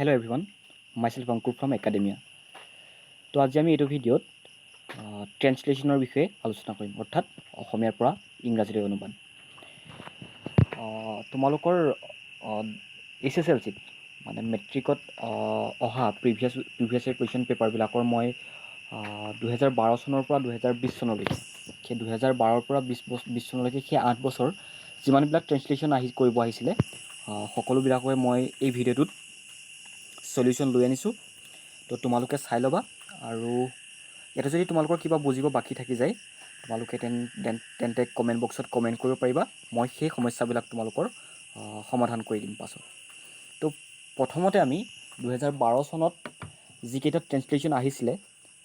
Hello everyone, myself Ankur from Academia. তো আজি আমি এইটো ভিডিঅ'ত ট্ৰেন্সলেশ্যনৰ বিষয়ে আলোচনা কৰিম, অৰ্থাৎ অসমীয়াৰ পৰা ইংৰাজীলৈ অনুবাদ। তোমালোকৰ SSLCত মানে মেট্ৰিকত অহা প্ৰিভিয়াছ ইয়েৰ কুৱেশ্যন পেপাৰবিলাকৰ মই 2012 চনৰ পৰা 2020 চনলৈকে সেই 2012ৰ পৰা 20 চনলৈকে সেই 8 বছৰ যিমানবিলাক ট্ৰেন্সলেশ্যন কৰিব আহিছিলে সকলোবিলাকৰে মই এই ভিডিঅ'টোত সলিউশ্যন লৈ আনিছোঁ। তো তোমালোকে চাই ল'বা, আৰু ইয়াতে যদি তোমালোকৰ কিবা বুজিব বাকী থাকি যায় তোমালোকে তেন্তে কমেণ্ট বক্সত কমেণ্ট কৰিব পাৰিবা। মই সেই সমস্যাবিলাক তোমালোকৰ সমাধান কৰি দিম পাছত। তো প্ৰথমতে আমি 2012 চনত যিকেইটা ট্ৰেন্সলেশ্যন আহিছিলে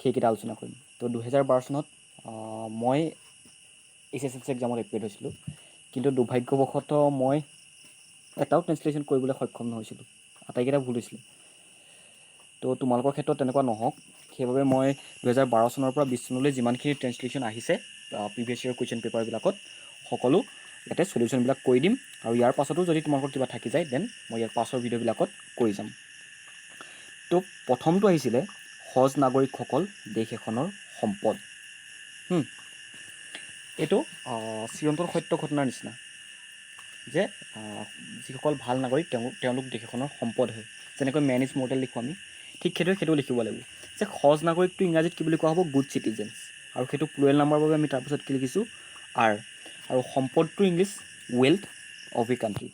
সেইকেইটা আলোচনা কৰিম। তো 2012 চনত মই SSLC এক্সামত এপিয়াৰ হৈছিলোঁ, কিন্তু দুৰ্ভাগ্যবশতঃ মই এটাও ট্ৰেন্সলেশ্যন কৰিবলৈ সক্ষম নহৈছিলোঁ, আটাইকেইটা ভুল হৈছিলে। তো তোমালোকৰ ক্ষেত্ৰত তেনেকুৱা নহওক, সেইবাবে মই 2012 চনৰ পৰা 20 চনলৈ যিমানখিনি ট্ৰেন্সলেশ্যন আহিছে প্ৰিভিয়াছ ইয়েৰ কুৱেশ্যন পেপাৰবিলাকত সকলো ইয়াতে সলিউশ্যনবিলাক কৰি দিম, আৰু ইয়াৰ পাছতো যদি তোমালোকৰ কিবা থাকি যায় দেন মই ইয়াৰ পাছৰ ভিডিঅ'বিলাকত কৰি যাম। তো প্ৰথমটো আহিছিলে সজ নাগৰিকসকল দেশ এখনৰ সম্পদ। এইটো চিৰন্তন সত্য ঘটনাৰ নিচিনা যে যিসকল ভাল নাগৰিক তেওঁলোক দেশ এখনৰ সম্পদ হয়। যেনেকৈ মেন ইজ মৰ্টেল লিখোঁ আমি, ঠিক সেইটোও লিখিব লাগিব যে সজ নাগৰিকটো ইংৰাজীত কি বুলি কোৱা হ'ব? গুড চিটিজেন্স। আৰু সেইটো প্লুৰেল নাম্বাৰৰ বাবে আমি তাৰপিছত কি লিখিছোঁ? আৰ। আৰু সম্পদটো English wealth of a country.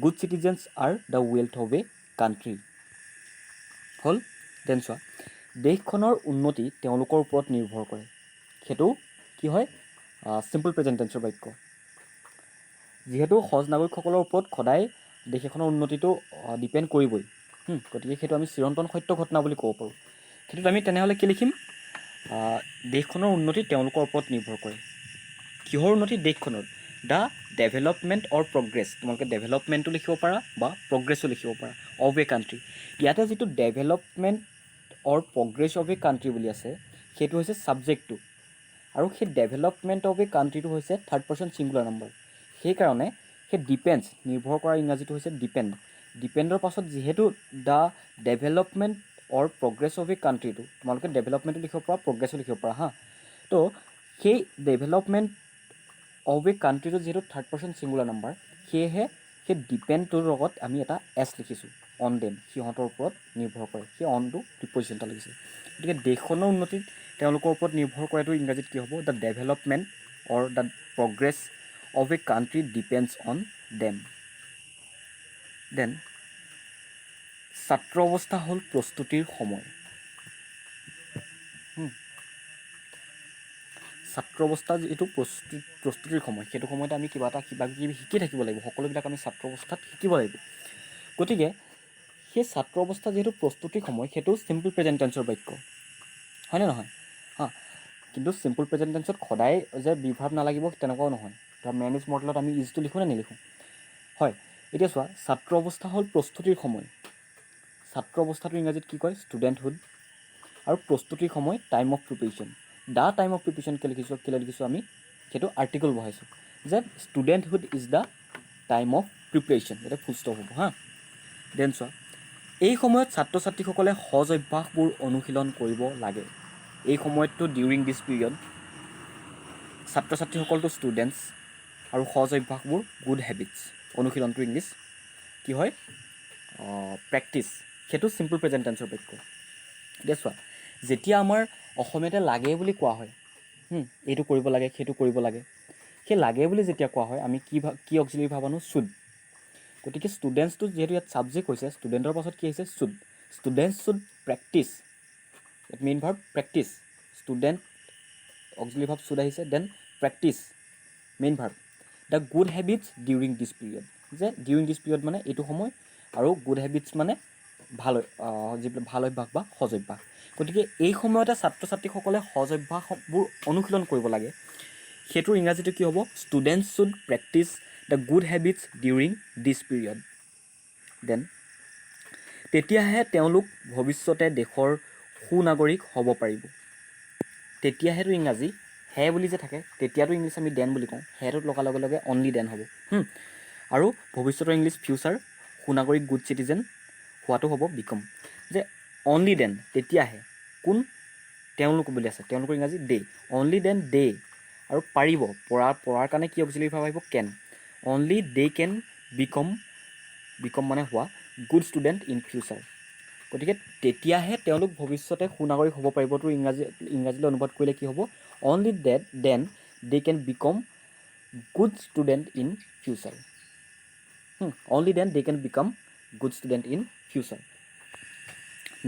Good citizens are the wealth of a country. হ'ল। দেন চোৱা, দেশখনৰ উন্নতি তেওঁলোকৰ ওপৰত নিৰ্ভৰ কৰে। সেইটো কি হয়? চিম্পল প্ৰেজেণ্ট টেন্সৰ বাক্য। যিহেতু সজ নাগৰিকসকলৰ ওপৰত সদায় দেশ এখনৰ উন্নতিটো ডিপেণ্ড কৰিবই, গতিকে সেইটো আমি চিৰন্তন সত্য ঘটনা বুলি ক'ব পাৰোঁ। সেইটোত আমি তেনেহ'লে কি লিখিম? দেশখনৰ উন্নতি তেওঁলোকৰ ওপৰত নিৰ্ভৰ কৰে। কিহৰ উন্নতি? দেশখনৰ। The development or progress. তোমালোকে ডেভেলপমেণ্টো লিখিব পাৰা বা প্ৰগ্ৰেছো লিখিব পাৰা অফ এ কাণ্ট্ৰি। ইয়াতে যিটো development or progress of a country বুলি আছে সেইটো হৈছে ছাবজেক্টটো, আৰু সেই ডেভেলপমেণ্ট অফ এ কাণ্ট্ৰিটো হৈছে থাৰ্ড পাৰ্চন ছিংগুলাৰ নাম্বাৰ। সেইকাৰণে সেই ডিপেণ্ডছ, নিৰ্ভৰ কৰা ইংৰাজীটো হৈছে ডিপেণ্ড। ডিপেণ্ডৰ পাছত যিহেতু the development or progress of a কাণ্ট্ৰিটো, তোমালোকে ডেভেলপমেণ্টো লিখিব পাৰা প্ৰগ্ৰেছো লিখিব পাৰা হা। তো সেই ডেভেলপমেণ্ট অফ এ কাণ্ট্ৰিটো যিহেতু থাৰ্ড পাৰ্চন ছিংগুলাৰ নাম্বাৰ, সেয়েহে সেই ডিপেণ্ডটোৰ লগত আমি এটা এছ লিখিছোঁ, অন দেম, সিহঁতৰ ওপৰত নিৰ্ভৰ কৰে। সেই অনটো প্ৰিপজিশ্যন এটা লিখিছোঁ। গতিকে দেশখনৰ উন্নতিত তেওঁলোকৰ ওপৰত নিৰ্ভৰ কৰাটো ইংৰাজীত কি হ'ব? The development or the progress of a country depends on them. Then ছাত্ৰ অৱস্থা হ'ল প্ৰস্তুতিৰ সময়। ছাত্ৰ অৱস্থা যিটো প্ৰস্তুতিৰ সময়, সেইটো সময়তে আমি কিবা কিবি শিকি থাকিব লাগিব। সকলোবিলাক আমি ছাত্ৰ অৱস্থাত শিকিব লাগিব। গতিকে সেই ছাত্ৰ অৱস্থা যিহেতু প্ৰস্তুতিৰ সময়, সেইটো চিম্পল প্ৰেজেণ্ট টেন্সৰ বাক্য, হয়নে নহয়? কিন্তু চিম্পল প্ৰেজেণ্ট টেন্সত সদায় যে বিভাৰ্ব নালাগিব তেনেকুৱাও নহয়। ধৰা মেন ইজ মৰ্টেলত আমি ইজটো লিখোঁ নে নিলিখোঁ? হয়। এতিয়া চোৱা, ছাত্ৰ অৱস্থা হ'ল প্ৰস্তুতিৰ সময়। ছাত্ৰ অৱস্থাটো ইংৰাজীত কি কয়? ষ্টুডেণ্টহুড। আৰু প্ৰস্তুতিৰ সময় time of preparation. The time of preparation কেলৈ লিখিছোঁ আমি? সেইটো আৰ্টিকল বহাইছোঁ যে studenthood is the time of preparation. এটা ফুল ষ্টপ হ'ব হা। দেন চোৱা, এই সময়ত ছাত্ৰ ছাত্ৰীসকলে সজ অভ্যাসবোৰ অনুশীলন কৰিব লাগে। এই সময়ততো ডিউৰিং দিছ পিৰিয়ড ছাত্ৰ ছাত্ৰীসকলটো ষ্টুডেণ্টছ, আৰু সজ অভ্যাসবোৰ গুড হেবিটছ। অনুশীলনটো ইংলিছ কি হয়? প্ৰেক্টিছ। সেইটো চিম্পল প্ৰেজেণ্ট টেন্সৰ বাক্য। এতিয়া চোৱা, যেতিয়া আমাৰ অসমীয়াতে লাগে বুলি কোৱা হয়, এইটো কৰিব লাগে সেইটো কৰিব লাগে, সেই লাগে বুলি যেতিয়া কোৱা হয় আমি কি অক্সিলাৰী ভাৰ্ব আনো? শুড। গতিকে ষ্টুডেণ্টছটো যিহেতু ইয়াত ছাবজেক্ট হৈছে, ষ্টুডেণ্টৰ পাছত কি আহিছে? Should. Students should practise. Main verb practise. Student auxiliary verb should আহিছে, then practise main verb. The good habits during this period. যে ডিউৰিং দিছ পিৰিয়ড মানে এইটো সময়, আৰু গুড হেবিটছ মানে যিবিলাক ভাল অভ্যাস বা সজ অভ্যাস। গতিকে এই সময়তে ছাত্ৰ ছাত্ৰীসকলে সজ অভ্যাসবোৰ অনুশীলন কৰিব লাগে। সেইটোৰ ইংৰাজীটো কি হ'ব? Students should practise the good habits during this period. Then তেতিয়াহে তেওঁলোক ভৱিষ্যতে দেশৰ সুনাগৰিক হ'ব পাৰিব। তেতিয়াহেতো ইংৰাজী হে বুলি যে থাকে, তেতিয়াতো ইংলিছ আমি দেন বুলি কওঁ। হেটোত লগাৰ লগে লগে অনলি দেন হ'ব। আৰু ভৱিষ্যতৰ ইংলিছ ফিউচাৰ, সুনাগৰিক গুড চিটিজেন, হোৱাটো হ'ব বিকম যে অনলি দেন তেতিয়াহে কোন তেওঁলোক বুলি আছে তেওঁলোকৰ ইংৰাজী দে অনলি দেন দে আৰু পাৰিব পৰাৰ কাৰণে কি অক্সিলাৰী ভাৰ্ব আহিব কেন অনলি দে কেন বিকম মানে হোৱা গুড ষ্টুডেণ্ট ইন ফিউচাৰ গতিকে তেতিয়াহে তেওঁলোক ভৱিষ্যতে সুনাগৰিক হ'ব পাৰিবতো ইংৰাজীলৈ অনুবাদ কৰিলে কি হ'ব only then they can become good student in future only then they can become good student in future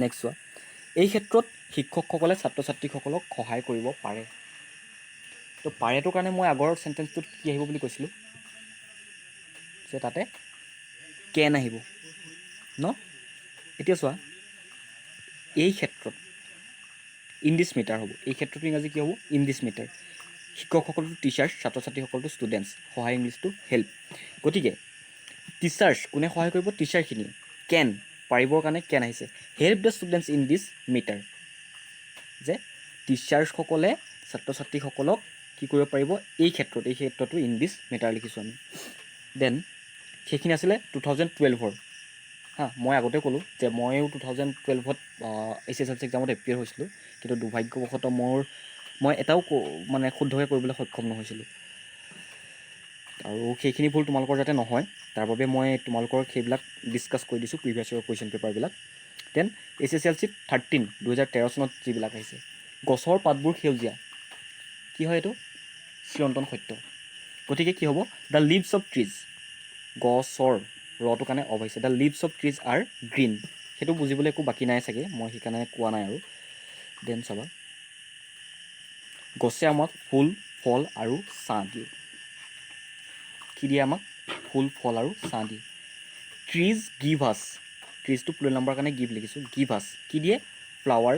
next চোৱা এই ক্ষেত্ৰত শিক্ষকসকলে ছাত্ৰ ছাত্ৰীসকলক সহায় কৰিব পাৰে তো পাৰেটোৰ কাৰণে মই আগৰ চেণ্টেঞ্চটোত কি আহিব বুলি কৈছিলোঁ যে তাতে কেন আহিব ন এতিয়া চোৱা এই ক্ষেত্ৰত ইন দিছ মেটাৰ হ'ব এই ক্ষেত্ৰতো ইংৰাজী কি হ'ব ইন দিছ মেটাৰ শিক্ষকসকলতো টিচাৰ্ছ ছাত্ৰ ছাত্ৰীসকলতো ষ্টুডেণ্টছ সহায় ইংলিছটো হেল্প গতিকে টিচাৰ্ছ কোনে সহায় কৰিব টিচাৰখিনিয়ে কেন পাৰিবৰ কাৰণে কেন আহিছে help the students in this matter যে টিচাৰ্ছসকলে ছাত্ৰ ছাত্ৰীসকলক কি কৰিব পাৰিব এই ক্ষেত্ৰতো ইন দিছ মেটাৰ লিখিছোঁ আমি দেন সেইখিনি আছিলে 2012 মই আগতে ক'লোঁ যে ময়ো 2012 SSLC এক্সামত এপিয়াৰ হৈছিলোঁ কিন্তু দুৰ্ভাগ্যবশতঃ মই এটাও মানে শুদ্ধকৈ কৰিবলৈ সক্ষম নহৈছিলোঁ আৰু সেইখিনি ভুল তোমালোকৰ যাতে নহয় তাৰ বাবে মই তোমালোকৰ সেইবিলাক ডিছকাছ কৰি দিছোঁ প্ৰিভিয়াছ ইয়েৰৰ কুৱেশ্যন পেপাৰবিলাক দেন SSLC 13 2013 চনত যিবিলাক আহিছে গছৰ পাতবোৰ সেউজীয়া কি হয় এইটো চিৰন্তন সত্য গতিকে কি হ'ব দ্য লিভছ অফ ট্ৰিজ গছৰ ৰটোৰ কাৰণে অফ আহিছে the leaves of trees R green সেইটো বুজিবলৈ একো বাকী নাই চাগে মই সেইকাৰণে কোৱা নাই আৰু দেন চাবা গছে আমাক ফুল ফল আৰু ছাঁ দিয়ে কি দিয়ে আমাক ফুল ফল আৰু ছাঁ দিয়ে ট্ৰিজ গিভ আছ ট্ৰিজটো প্লুৰেল নাম্বাৰৰ কাৰণে গিভ লিখিছোঁ গিভ আছ কি দিয়ে ফ্লাৱাৰ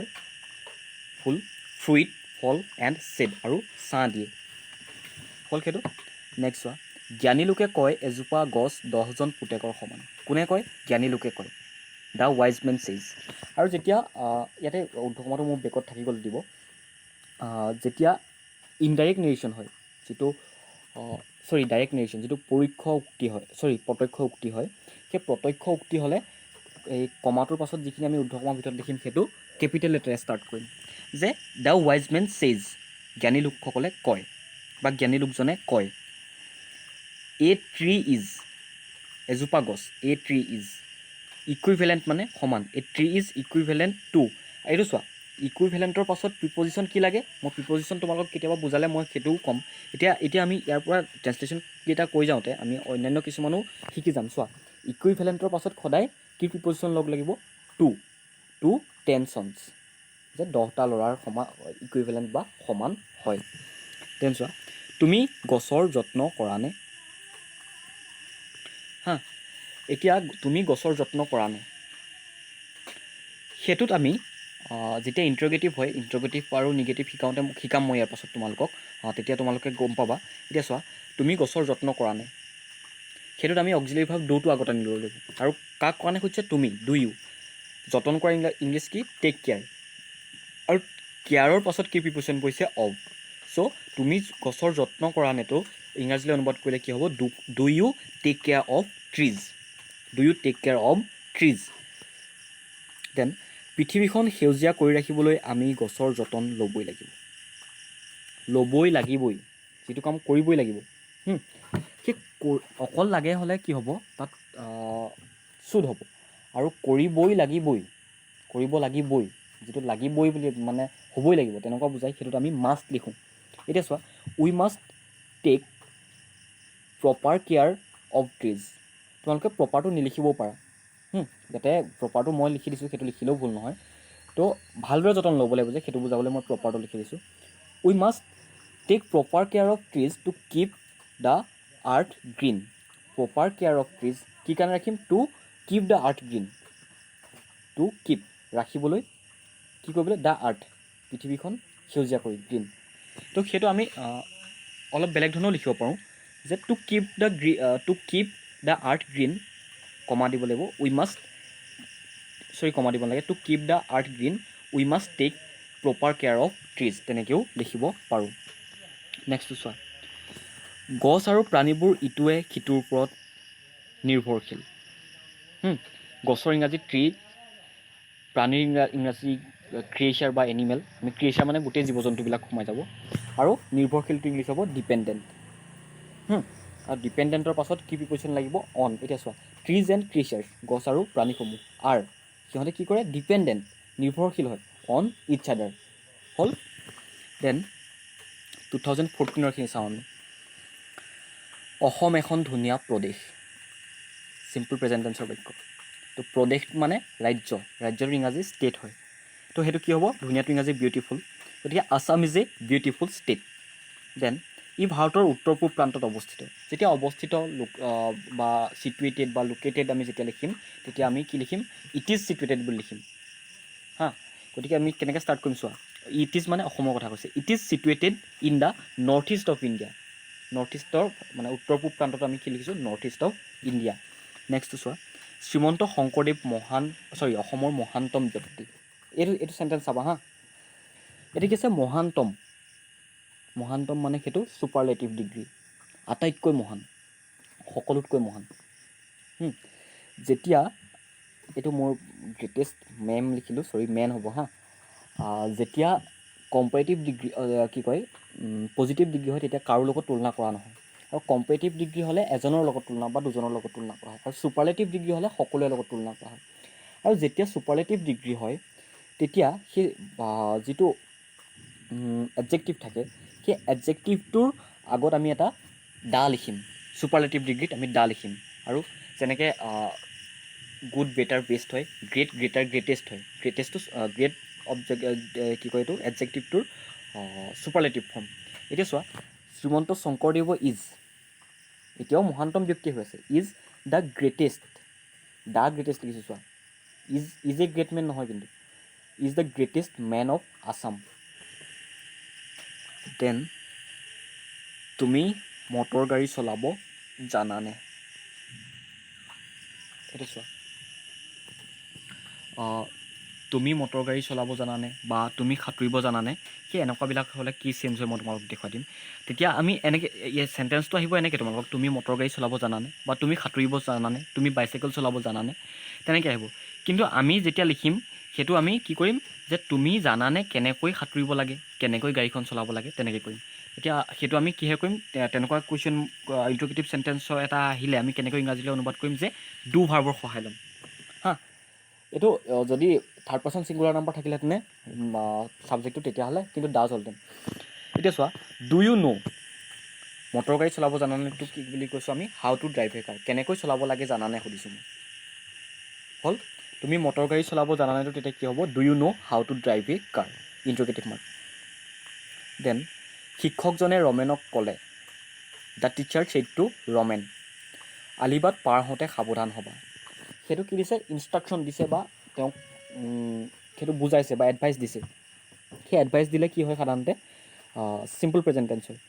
ফুল ফ্ৰুইট ফল এণ্ড ছেড আৰু ছাঁ দিয়ে হ'ল সেইটো নেক্সট চোৱা জ্ঞানী লোকে কয় এজোপা গছ 10জন পুতেকৰ সমান কোনে কয় জ্ঞানী লোকে কয় দ্য ৱাইজ মেন ছেইজ আৰু যেতিয়া ইয়াতে উদ্ধকমাটো মোৰ বেকত থাকি গ'ল দিব যেতিয়া ইনডাইৰেক্ট নেৰেশ্যন হয় যিটো ডাইৰেক্ট নেৰেশ্যন যিটো প্ৰত্যক্ষ উক্তি হয় সেই প্ৰত্যক্ষ উক্তি হ'লে এই কমাটোৰ পাছত যিখিনি আমি উদ্ধকমাৰ ভিতৰত লিখিম সেইটো কেপিটেল লেটাৰে ষ্টাৰ্ট কৰিম যে দ্য ৱাইজ মেন ছেইজ জ্ঞানী লোকসকলে কয় বা জ্ঞানী লোকজনে কয় এ ট্ৰী ইজ এজোপা গছ এ ট্ৰী ইজ ইকুইভেলেণ্ট মানে সমান এ ট্ৰী ইজ ইকুইভেলেণ্ট টু এইটো চোৱা ইকুইভেলেণ্টৰ পাছত প্ৰিপজিশ্যন কি লাগে মই প্ৰিপজিশ্যন তোমালোকক কেতিয়াবা বুজালে মই সেইটোও ক'ম এতিয়া আমি ইয়াৰ পৰা ট্ৰেঞ্চলেশ্যন কেইটা কৈ যাওঁতে আমি অন্যান্য কিছুমানো শিকি যাম চোৱা ইকুইভেলেণ্টৰ পাছত সদায় কি প্ৰিপজিশ্যন লগ লাগিব টু টেনশ্যনছ যে 10টা ল'ৰাৰ সমান ইকুইভেলেণ্ট বা সমান হয় দেন চোৱা তুমি গছৰ যত্ন কৰা নে এতিয়া তুমি গছৰ যত্ন কৰা নে সেইটোত আমি যেতিয়া ইণ্টাৰগেটিভ হয় ইণ্টাৰগেটিভ আৰু নিগেটিভ শিকাম মই ইয়াৰ পাছত তোমালোকক তেতিয়া তোমালোকে গম পাবা এতিয়া চোৱা তুমি গছৰ যত্ন কৰা নে সেইটোত আমি অক্সিলাৰী ভাৰ্ব ডুটো আগত আনি ল'ব লাগিব আৰু কাক কোৱা নাই সুধিছে তুমি ডু ইউ যতন কৰা ইংলিছ কি টেক কেয়াৰ আৰু কেয়াৰৰ পাছত কি প্ৰিপজিশ্যন পৰিছে অফ চ' তুমি গছৰ যত্ন কৰা নেতো ইংৰাজীলৈ অনুবাদ কৰিলে কি হ'ব do you take care of trees then পৃথিৱীখন সেউজীয়া কৰি ৰাখিবলৈ আমি গছৰ যতন ল'বই লাগিবই যিটো কাম কৰিবই লাগিব সেই অকল লাগে হ'লে কি হ'ব তাত চুড হ'ব আৰু কৰিব লাগিবই যিটো লাগিবই বুলি মানে হ'বই লাগিব তেনেকুৱা বুজায় সেইটোত আমি মাষ্ট লিখোঁ এতিয়া চোৱা we must take proper care of trees তোমালোকে প্ৰপাৰটো নিলিখিবও পাৰা যাতে প্ৰপাৰটো মই লিখি দিছোঁ সেইটো লিখিলেও ভুল নহয় তো ভালদৰে যতন ল'ব লাগিব যে সেইটো বুজাবলৈ মই প্ৰপাৰটো লিখি দিছোঁ we must take proper care of trees to keep the earth green proper care of trees কি কাৰণে ৰাখিম to keep the earth green to keep ৰাখিবলৈ কি কৰিবলৈ দ্য আৰ্থ পৃথিৱীখন সেউজীয়া কৰি গ্ৰীণ তো সেইটো আমি অলপ বেলেগ ধৰণেও লিখিব পাৰোঁ যে to keep the earth green comma দিব লাগিব কমা দিব নালাগে to keep the earth green we must take proper care of trees তেনেকৈও লিখিব পাৰোঁ নেক্সটটো চোৱা গছ আৰু প্ৰাণীবোৰ ইটোৱে সিটোৰ ওপৰত নিৰ্ভৰশীল গছৰ ইংৰাজী ট্ৰী, প্ৰাণীৰ ইংৰাজী ক্ৰিয়েচাৰ বা এনিমেল। আমি ক্ৰিয়েচাৰ মানে গোটেই জীৱ জন্তুবিলাক সোমাই যাব। আৰু নিৰ্ভৰশীলটো ইংলিছ হ'ব ডিপেণ্ডেণ্ট। আৰু ডিপেণ্ডেণ্টৰ পাছত কি প্ৰিপজিশ্যন লাগিব? অন। এতিয়া চোৱা, ট্ৰিজ এণ্ড ক্ৰিয়েচাৰ্ছ, গছ আৰু প্ৰাণীসমূহ, আৰ সিহঁতে কি কৰে? ডিপেণ্ডেণ্ট, নিৰ্ভৰশীল হয় অন ইটছ আদাৰ। হ'ল। দেন 2014ৰখিনি চাওঁ আমি। অসম এখন ধুনীয়া প্ৰদেশ, চিম্পল প্ৰেজেণ্ট টেন্সৰ বাক্য। তো প্ৰদেশ মানে ৰাজ্য, ৰাজ্যৰ ইংৰাজী ষ্টেট হয়। তো সেইটো কি হ'ব? ধুনীয়াটো ইংৰাজী বিউটিফুল। গতিকে Assam is a beautiful state. Then ই ভাৰতৰ উত্তৰ পূব প্ৰান্তত অৱস্থিত। যেতিয়া অৱস্থিত বা ছিটুৱেটেড বা লোকেটেড আমি যেতিয়া লিখিম, তেতিয়া আমি কি লিখিম? ইট ইজ ছিটুৱেটেড বুলি লিখিম। গতিকে আমি কেনেকৈ ষ্টাৰ্ট কৰিম চোৱা। ইট ইজ মানে অসমৰ কথা কৈছে। It is situated in the north east of India. North ইষ্টৰ মানে উত্তৰ পূব প্ৰান্তত আমি কি লিখিছোঁ? North east of India. নেক্সটটো চোৱা, শ্ৰীমন্ত শংকৰদেৱ অসমৰ মহান্তম ব্যক্তি। এইটো চেণ্টেঞ্চ চাবা হা। এইটো কি আছে? মহান্তম। মহান্তম মানে সেইটো ছুপাৰলেটিভ ডিগ্ৰী, আটাইতকৈ মহান, সকলোতকৈ মহান। যেতিয়া এইটো মোৰ গ্ৰেটেষ্ট লিখিলোঁ, মেন হ'ব হা। যেতিয়া কম্পেৰেটিভ ডিগ্ৰী কি কয় পজিটিভ ডিগ্ৰী হয়, তেতিয়া কাৰো লগত তুলনা কৰা নহয়। আৰু কম্পেৰেটিভ ডিগ্ৰী হ'লে এজনৰ লগত তুলনা বা দুজনৰ লগত তুলনা কৰা হয়। আৰু ছুপাৰলেটিভ ডিগ্ৰী হ'লে সকলোৰে লগত তুলনা কৰা হয়। আৰু যেতিয়া ছুপাৰলেটিভ ডিগ্ৰী হয়, তেতিয়া সেই যিটো এডজেক্টিভ থাকে, সেই এডজেক্টিভটোৰ আগত আমি এটা দা লিখিম। ছুপাৰলেটিভ ডিগ্ৰীত আমি দা লিখিম। আৰু যেনেকৈ গুড, বেটাৰ, বেষ্ট হয়, গ্ৰেট, গ্ৰেটাৰ, গ্ৰেটেষ্ট হয়। গ্ৰেটেষ্টটো গ্ৰেট কি কয় এইটো এডজেক্টিভটোৰ ছুপাৰলেটিভ ফৰ্ম। এতিয়া চোৱা, শ্ৰীমন্ত শংকৰদেৱ ইজ, এতিয়াও মহান্তম ব্যক্তি হৈ আছে, is the greatest. The greatest লিখিছোঁ চোৱা। ইজ এ গ্ৰেট মেন নহয়, কিন্তু is the greatest men of Assam. Then তুমি মটৰ গাড়ী চলাব জানানে? সেইটো চোৱা, তুমি মটৰ গাড়ী চলাব জানানে বা তুমি সাঁতুৰিব জানানে? সেই এনেকুৱাবিলাক হ'লে কি চেঞ্জ হয় মই তোমালোকক দেখুৱাই দিম। তেতিয়া আমি এনেকৈ চেণ্টেঞ্চটো আহিব এনেকৈ তোমালোকক, তুমি মটৰ গাড়ী চলাব জানানে বা তুমি সাঁতুৰিব জানানে, তুমি বাইচাইকেল চলাব জানানে, তেনেকৈ আহিব। কিন্তু আমি যেতিয়া লিখিম, সেইটো আমি কি কৰিম যে তুমি জানানে কেনেকৈ সাঁতুৰিব লাগে, কেনেকৈ গাড়ীখন চলাব লাগে, তেনেকৈ কৰিম। এতিয়া সেইটো আমি কিহে কৰিম? তেনেকুৱা কুৱেশ্যন ইণ্টাৰগেটিভ চেণ্টেঞ্চৰ এটা আহিলে আমি কেনেকৈ ইংৰাজীলৈ অনুবাদ কৰিম যে ডু ভাৰ্বৰ সহায় ল'ম হা। এইটো যদি থাৰ্ড পাৰ্চন ছিংগুলাৰ নাম্বাৰ থাকিলেহেঁতেন ছাবজেক্টটো, তেতিয়াহ'লে কিন্তু ডাজ হ'লহেঁতেন। এতিয়া চোৱা, ডু ইউ ন' মটৰ গাড়ী চলাব জানানেটো কি বুলি কৈছোঁ আমি? হাউ টু ড্ৰাইভ এ কাৰ। কেনেকৈ চলাব লাগে জানানে সুধিছোঁ মই। হ'ল। তুমি মটৰ গাড়ী চলাব জানানেতো তেতিয়া কি হ'ব? Do you know' how to drive a car, interrogative mark. Then শিক্ষকজনে ৰমেনক ক'লে, the teacher said to Ramen, আলিবাট পাৰ হওঁতে সাৱধান হ'বা। সেইটো কি দিছে? ইনষ্ট্ৰাকশ্যন দিছে বা তেওঁক সেইটো বুজাইছে বা এডভাইচ দিছে। সেই এডভাইচ দিলে কি হয় সাধাৰণতে? চিম্পল প্ৰেজেণ্ট টেন্স হয়।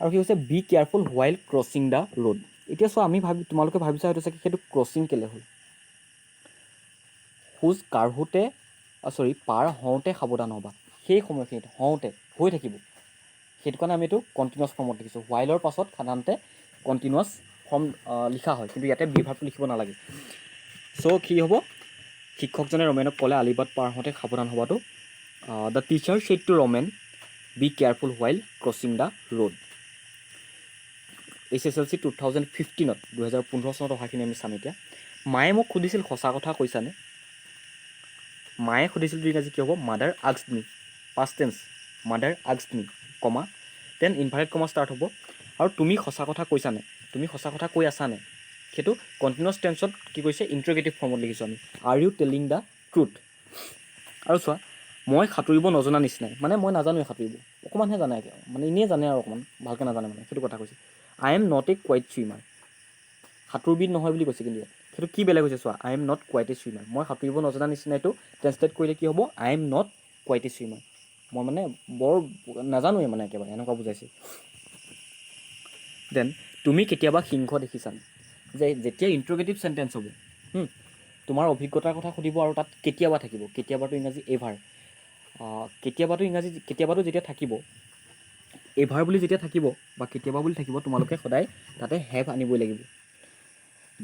আৰু কি হৈছে? B careful while crossing the road. এতিয়া চোৱা, তোমালোকে ভাবিছা হয়তো চাগে সেইটো ক্ৰছিং কেলৈ হ'ল? পাৰ হওঁতে সাৱধান হ'বা। সেই সময়খিনিত হওঁতে হৈ থাকিব, সেইটো কাৰণে আমি এইটো কণ্টিনিউৱাছ ফৰ্মত লিখিছোঁ। হোৱাইলৰ পাছত সাধাৰণতে কণ্টিনিউৱাছ ফৰ্ম লিখা হয়, কিন্তু ইয়াতে বি ভাৰ্বটো লিখিব নালাগে। চ' কি হ'ব? শিক্ষকজনে ৰমেনক ক'লে আলিবাট পাৰ হওঁতে সাৱধান হ'বাটো। The teacher said to Ramen, be careful while crossing the road. SSLC 2015 2015 চনত অহাখিনি আমি চাম এতিয়া। মায়ে মোক সুধিছিল সঁচা কথা কৈছানে? মায়ে সুধিছিল ইংৰাজী কি হ'ব? মাদাৰ আস্কড মি, পাষ্ট টেন্স, মাদাৰ আস্কড মি, কমা, দেন ইনভাৰ্টেড কমা ষ্টাৰ্ট হ'ব। আৰু তুমি সঁচা কথা কৈছানে, তুমি সঁচা কথা কৈ আছানে, সেইটো কণ্টিনিউৱাছ টেন্সত কি কৈছে? ইণ্টাৰগেটিভ ফৰ্মত লিখিছোঁ আমি। Are you telling the truth? আৰু চোৱা, মই সাঁতুৰিব নজনা নিচিনাই, মানে মই নাজানোৱে সাঁতুৰিব, অকণমানহে জানে, মানে এনেই জানে আৰু অকণমান, ভালকৈ নাজানে মানে, সেইটো কথা কৈছে। I am not a quite swimmer, সাঁতোৰবিদ নহয় বুলি কৈছে, কিন্তু ইয়াত সেইটো কি বেলেগ হৈছে চোৱা। আই am not quiet A swimmer, মই সাঁতুৰিব নজনা নিচিনাইটো ট্ৰেন্সলেট কৰিলে কি হ'ব? আই am not quiet A swimmer, মই মানে বৰ নাজানোৱে মানে একেবাৰে, এনেকুৱা বুজাইছে। দেন তুমি কেতিয়াবা সিংহ দেখিছানে? যে যেতিয়া ইণ্টাৰগেটিভ চেণ্টেঞ্চ হ'ব, তোমাৰ অভিজ্ঞতাৰ কথা সুধিব আৰু তাত কেতিয়াবা থাকিব। কেতিয়াবাটো ইংৰাজী এভাৰ, কেতিয়াবাটো যেতিয়া থাকিব, এভাৰ বুলি যেতিয়া থাকিব বা কেতিয়াবা বুলি থাকিব, তোমালোকে সদায় তাতে হেভ আনিবই লাগিব।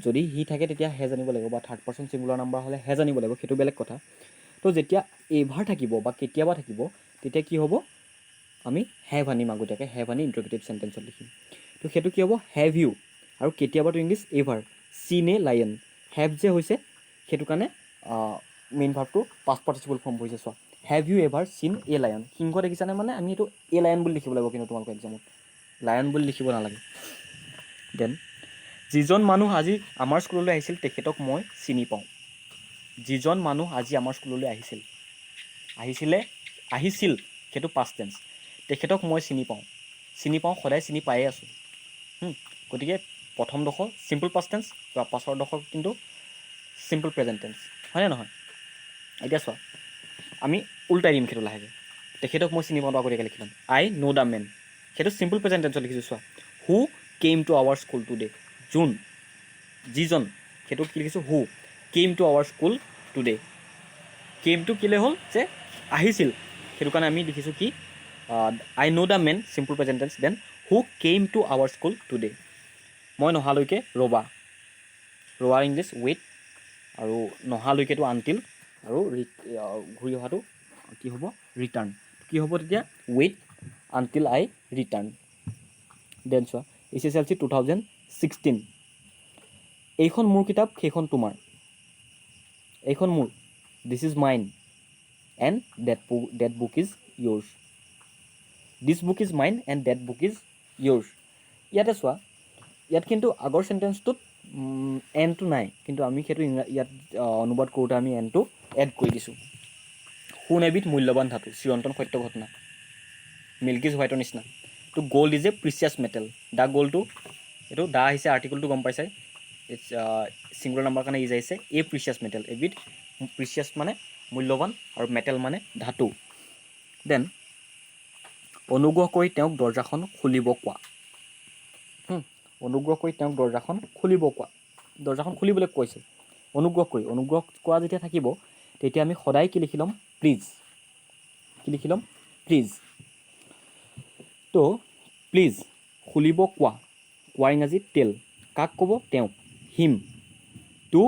যদি হি থাকে তেতিয়া হে জানিব লাগিব, বা থাৰ্ড পাৰ্চন ছিংগুলাৰ নাম্বাৰ হ'লে হে জানিব লাগিব, সেইটো বেলেগ কথা। তো যেতিয়া এভাৰ থাকিব বা কেতিয়াবা থাকিব তেতিয়া কি হ'ব, আমি হেভ আনিম আগতীয়াকৈ, হেভ আনি ইণ্টাৰগেটিভ চেণ্টেঞ্চত লিখিম। তো সেইটো কি হ'ব, হেভ ইউ, আৰু কেতিয়াবাটো ইংলিছ এভাৰ, চিন এ লায়ন, হেভ যে হৈছে সেইটো কাৰণে মেইন ভাৰ্বটো পাষ্ট পাৰ্টিচিপল ফৰ্ম হৈছে। চোৱা, হেভ ইউ এভাৰ চিন এ লায়ন, সিংহ দেখিছানে, মানে আমি এইটো এ লায়ন বুলি লিখিব লাগিব, কিন্তু তোমালোকৰ এক্সামত লায়ন বুলি লিখিব নালাগে। দেন যিজন মানুহ আজি আমাৰ স্কুললৈ আহিছিল তেখেতক মই চিনি পাওঁ। যিজন মানুহ আজি আমাৰ স্কুললৈ আহিছিল, আহিছিল সেইটো পাষ্ট টেন্স, তেখেতক মই চিনি পাওঁ, সদায় চিনি পায়ে আছোঁ। গতিকে প্ৰথমডোখৰ চিম্পল পাষ্ট টেন্স, বা পাছৰডোখৰ কিন্তু চিম্পল প্ৰেজেণ্ট টেন্স, হয়নে নহয়? এতিয়া চোৱা, আমি উল্টাই দিম সেইটো লাহেকৈ, তেখেতক মই চিনি পাওঁতো আগতীয়াকৈ লিখি ল'ম, আই ন' দ্য মেন, সেইটো চিম্পল প্ৰেজেণ্ট টেন্সত লিখিছোঁ। চোৱা, who came to our school today, যিজন, সেইটো কি লিখিছোঁ, who came to our school today. কেমটো কেলৈ হ'ল, যে আহিছিল, সেইটো কাৰণে আমি লিখিছোঁ কি, I know' the man, simple present tense, then who came to our school today. মই নহালৈকে ৰ'বা, ৰোৱাৰ ইংলিছ ৱেইট, আৰু নহালৈকেতো আনটিল, আৰু ঘূৰি অহাটো কি হ'ব, ৰিটাৰ্ণ। কি হ'ব তেতিয়া, ৱেইট আনটিল আই ৰিটাৰ্ণ। দেন চোৱা, SSLC 2016, এইখন মোৰ কিতাপ, সেইখন তোমাৰ, এইখন মোৰ, this is mine, and that book is yours, this book is mine and that book is yours. ইয়াতে চোৱা, ইয়াত কিন্তু আগৰ চেণ্টেন্সটোত এনটো নাই, কিন্তু আমি সেইটো ইয়াত অনুবাদ কৰোঁতে আমি এনটো এড কৰি দিছোঁ। সোণ এবিধ মূল্যৱান ধাতু, চিৰন্তন সত্য ঘটনা, মিল্কী হোৱাইটৰ নিচিনা। তো gold is a precious metal, the গ'ল্ডটো, এইটো দা আহিছে, আৰ্টিকলটো গম পাইছে, ছিংগুলাৰ নাম্বাৰ কাৰণে ইজ আহিছে, এ প্ৰিচিয়াছ মেটেল, এবিধ প্ৰিচিয়াছ মানে মূল্যৱান, আৰু মেটেল মানে ধাতু। দেন অনুগ্ৰহ কৰি তেওঁক দৰ্জাখন খুলিব কোৱা, অনুগ্ৰহ কৰি তেওঁক দৰ্জাখন খুলিব কোৱা, দৰ্জাখন খুলিবলৈ কৈছে, অনুগ্ৰহ কৰা যেতিয়া থাকিব, তেতিয়া আমি সদায় কি লিখি ল'ম, প্লিজ, কি লিখি ল'ম, প্লিজ। তো প্লিজ খুলিব কোৱা, কোৱাৰ ইংৰাজী টেল, কাক ক'ব, তেওঁক, হিম, টু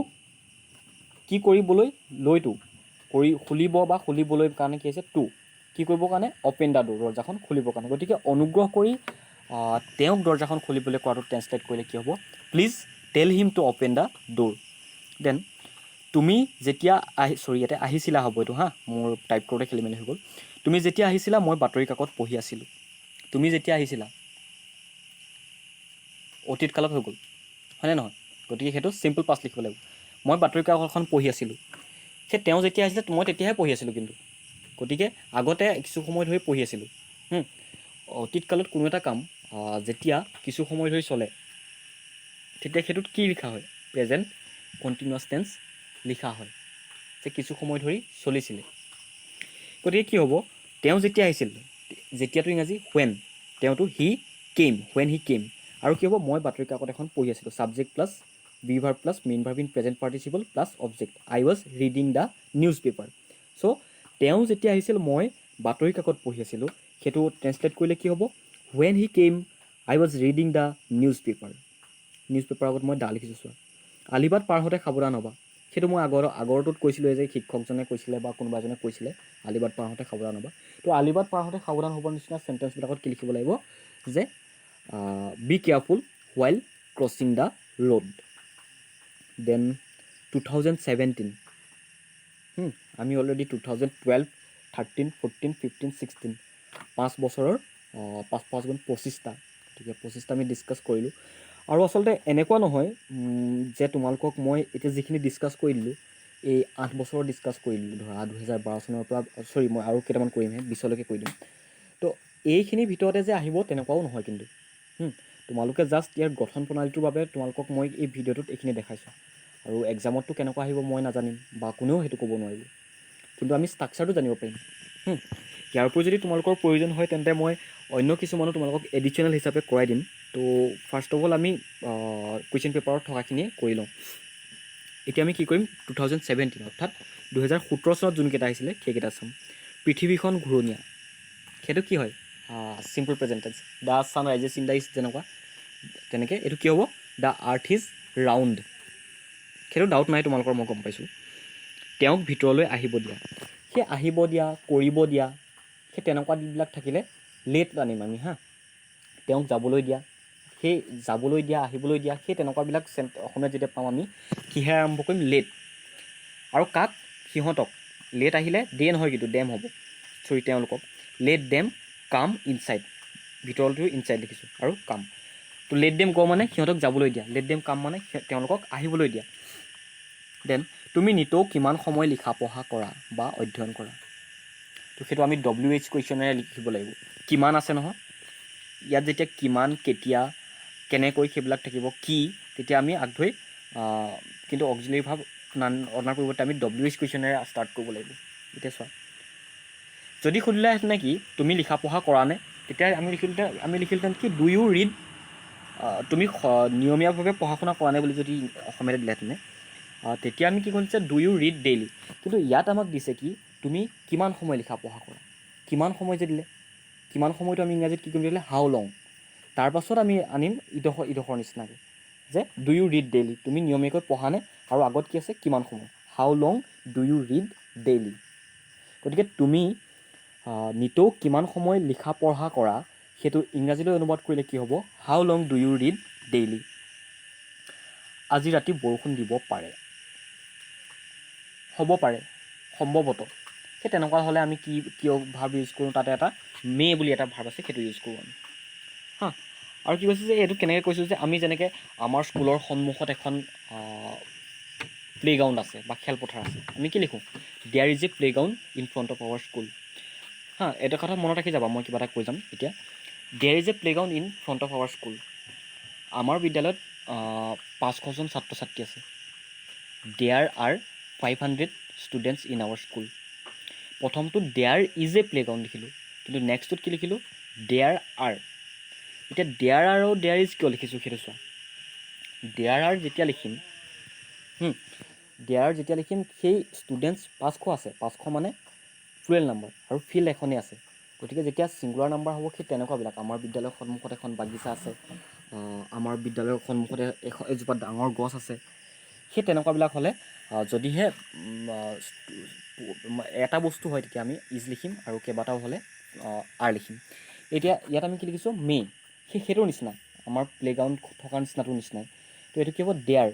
কি কৰিবলৈ, লৈটো, খুলিব বা খুলিবলৈ কাৰণে কি হৈছে, টু কি কৰিবৰ কাৰণে, অ'পেন দ্য ড'ৰ, দৰ্জাখন খুলিবৰ কাৰণে। গতিকে অনুগ্ৰহ কৰি তেওঁক দৰ্জাখন খুলিবলৈ কোৱাটো ট্ৰেন্সলেট কৰিলে কি হ'ব, please tell him to open the door. Then তুমি যেতিয়া ইয়াতে আহিছিলা হ'ব এইটো, মোৰ টাইপ কৰোঁতে খেলি মেলি হৈ গ'ল। তুমি যেতিয়া আহিছিলা মই বাতৰি কাকত পঢ়ি আছিলোঁ, তুমি যেতিয়া আহিছিলা অতীত কালত হৈ গ'ল, হয়নে নহয়? গতিকে সেইটো চিম্পল পাষ্ট লিখিব লাগিব, মই বাতৰি কাকতখন পঢ়ি আছিলোঁ, সেই তেওঁ যেতিয়া আহিছিলে মই তেতিয়াহে পঢ়ি আছিলোঁ, কিন্তু গতিকে আগতে কিছু সময় ধৰি পঢ়ি আছিলোঁ। অতীতকালত কোনো এটা কাম যেতিয়া কিছু সময় ধৰি চলে, তেতিয়া সেইটোত কি লিখা হয়, প্ৰেজেণ্ট কণ্টিনিউৱাছ টেন্স লিখা হয়, যে কিছু সময় ধৰি চলিছিলে। গতিকে কি হ'ব, তেওঁ যেতিয়া আহিছিল, যেতিয়াটো ইংৰাজী হুৱেন, তেওঁটো হি কেম, হুৱেন হি কেম, আৰু কি হ'ব, মই বাতৰি কাকত এখন পঢ়ি আছিলোঁ, subject plus be verb plus main verb in present participle plus object, I was reading the newspaper. So' তেওঁ যেতিয়া আহিছিল মই বাতৰি কাকত পঢ়ি আছিলোঁ, সেইটো ট্ৰেন্সলেট কৰিলে কি হ'ব, when he chemo I was reading the news paper, news পেপাৰৰ আগত মই দা লিখিছোঁ। চোৱা, আলিবাট পাৰ হওঁতে সাৱধান হ'বা, সেইটো মই আগৰটোত কৈছিলোঁ, যে শিক্ষকজনে কৈছিলে বা কোনোবা এজনে কৈছিলে আলিবাট পাৰ হওঁতে সাৱধান হ'বা। তো আলিবাট পাৰ হওঁতে সাৱধান হ'বৰ নিচিনা চেণ্টেন্সবিলাকত কি লিখিব লাগিব, যে be careful while crossing the road. Then 2017, আমি অলৰেডি 2012, 13, 14, 15, 16 5 বছৰৰ 5 গুণ 25টা, গতিকে 25টা আমি ডিছকাছ কৰিলোঁ। আৰু আচলতে এনেকুৱা নহয় যে তোমালোকক মই এতিয়া যিখিনি ডিছকাছ কৰি দিলোঁ, এই 8 বছৰৰ ডিছকাছ কৰি দিলোঁ, ধৰা 2012 চনৰ পৰা, মই আৰু কেইটামান কৰিমহে, 20লৈকে কৰি দিম। তো এইখিনিৰ ভিতৰতে যে আহিব তেনেকুৱাও নহয়, কিন্তু তোমালোকে জাষ্ট ইয়াৰ গঠন প্ৰণালীটোৰ বাবে তোমালোকক মই এই ভিডিঅ'টোত এইখিনি দেখাইছোঁ, আৰু এক্সামতটো কেনেকুৱা আহিব মই নাজানিম, বা কোনেও সেইটো ক'ব নোৱাৰিব, কিন্তু আমি ষ্ট্ৰাকচাৰটো জানিব পাৰিম। ইয়াৰ উপৰি যদি তোমালোকৰ প্ৰয়োজন হয়, তেন্তে মই অন্য কিছুমানো তোমালোকক এডিশ্যনেল হিচাপে কৰাই দিম। তো ফাৰ্ষ্ট অফ অল আমি কুৱেশ্যন পেপাৰত থকাখিনিয়ে কৰি লওঁ। এতিয়া আমি কি কৰিম, 2017 অৰ্থাৎ 2017 চনত যোনকেইটা আহিছিলে সেইকেইটা চাম। পৃথিৱীখন ঘূৰণীয়া, সেইটো কি হয়, simple present tense, the sun rises in the east, যেনেকুৱা তেনেকৈ এইটো কি হ'ব, দ্য আৰ্থ ইজ ৰাউণ্ড, সেইটো ডাউট নাই তোমালোকৰ, মই গম পাইছোঁ। তেওঁক ভিতৰলৈ আহিব দিয়া, সেই আহিব দিয়া, কৰিব দিয়া, সেই তেনেকুৱাবিলাক থাকিলে লেট আনিম আমি হা। তেওঁক যাবলৈ দিয়া, সেই যাবলৈ দিয়া, আহিবলৈ দিয়া, সেই তেনেকুৱাবিলাক অসমীয়াত যেতিয়া পাওঁ আমি কিহে আৰম্ভ কৰিম? লেট। আৰু কাক? সিহঁতক। লেট আহিলে দে নহয় কিন্তু ডেম হ'ব, চৰি তেওঁলোকক। লেট ডেম কাম ইনচাইড, ভিতৰতো ইনচাইড লিখিছোঁ, আৰু কাম। তো লেট ডেম গ মানে সিহঁতক যাবলৈ দিয়া, লেট ডেম কাম মানে তেওঁলোকক আহিবলৈ দিয়া। দেন তুমি নিতৌ কিমান সময় লিখা পঢ়া কৰা বা অধ্যয়ন কৰা? তো সেইটো আমি WH কুৱেশ্যনেৰে লিখিব লাগিব। কিমান আছে নহয়, ইয়াত যেতিয়া কিমান, কেতিয়া, কেনেকৈ সেইবিলাক থাকিব, কি, তেতিয়া আমি আগ ধৰি কিন্তু অক্সিলাৰী ভাৰ্ব অনাৰ পৰিৱৰ্তে আমি WH কুৱেশ্যনেৰে ষ্টাৰ্ট কৰিব লাগিব। এতিয়া চোৱা, যদি সুধিলেহেঁতেনে কি তুমি লিখা পঢ়া কৰা নে, তেতিয়া আমি লিখিলোহেঁতেন কি ডু ইউ ৰিড, তুমি নিয়মীয়াভাৱে পঢ়া শুনা কৰা নে বুলি যদি অসমীয়াতে দিলেহেঁতেনে, তেতিয়া আমি কি কৰিছে ডু ইউ ৰিড ডেইলি। কিন্তু ইয়াত আমাক দিছে কি তুমি কিমান সময় লিখা পঢ়া কৰা, কিমান সময় যে দিলে, কিমান সময়টো আমি ইংৰাজীত কি কৰিম দিলে হাউ লং। তাৰপাছত আমি আনিম ইডখৰ নিচিনাকৈ যে ডু ইউ ৰিড ডেইলি, তুমি নিয়মীয়াকৈ পঢ়া নে, আৰু আগত কি আছে কিমান সময়, হাউ লং ডু ইউ ৰিড ডেইলি। গতিকে তুমি নিতৌ কিমান সময় লিখা পঢ়া কৰা, সেইটো ইংৰাজীলৈ অনুবাদ কৰিলে কি হ'ব? হাউ লং ডু ইউ ৰিড ডেইলি। আজি ৰাতি বৰষুণ দিব পাৰে, হ'ব পাৰে, সম্ভৱতঃ। সেই তেনেকুৱা হ'লে আমি কিয় ভাৰ্ব ইউজ কৰোঁ? তাতে এটা মে বুলি এটা ভাৰ্ব আছে, সেইটো ইউজ কৰোঁ আমি হা। আৰু কি কৈছে যে এইটো কেনেকৈ কৈছোঁ যে আমি যেনেকৈ আমাৰ স্কুলৰ সন্মুখত এখন প্লেগ্ৰাউণ্ড আছে বা খেলপথাৰ আছে, আমি কি লিখোঁ? There is a playground in front of our school হা। এটা কথা মনত ৰাখি যাবা, মই কিবা এটা কৈ যাম এতিয়া। There is a playground in front of our school. আমাৰ বিদ্যালয়ত 500জন ছাত্ৰ ছাত্ৰী আছে। There are 500 students in our school. প্ৰথমটো দেয়াৰ ইজ এ প্লেগ্ৰাউণ্ড লিখিলোঁ, কিন্তু নেক্সটটোত কি লিখিলোঁ? There are. এতিয়া দেয়াৰ আৰ আৰু দেয়াৰ ইজ কিয় লিখিছোঁ সেইটো চোৱা। দেয়াৰ আৰ যেতিয়া লিখিম, দেয়াৰ যেতিয়া লিখিম, সেই ষ্টুডেণ্টছ 500 আছে, 500 মানে প্লুৰেল নাম্বাৰ, আৰু ফিল্ড এখনেই আছে। গতিকে যেতিয়া ছিংগুলাৰ নাম্বাৰ হ'ব, সেই তেনেকুৱাবিলাক আমাৰ বিদ্যালয়ৰ সন্মুখত এখন বাগিচা আছে, আমাৰ বিদ্যালয়ৰ সন্মুখতে এজোপা ডাঙৰ গছ আছে, সেই তেনেকুৱাবিলাক হ'লে যদিহে এটা বস্তু হয় তেতিয়া আমি ইজ লিখিম, আৰু কেইবাটাও হ'লে আৰ লিখিম। এতিয়া ইয়াত আমি কি লিখিছোঁ? মে। সেইটোৰ নিচিনা, আমাৰ প্লেগ্ৰাউণ্ড থকাৰ নিচিনাটোৰ নিচিনাই। তো এইটো কি হ'ব? দেয়াৰ।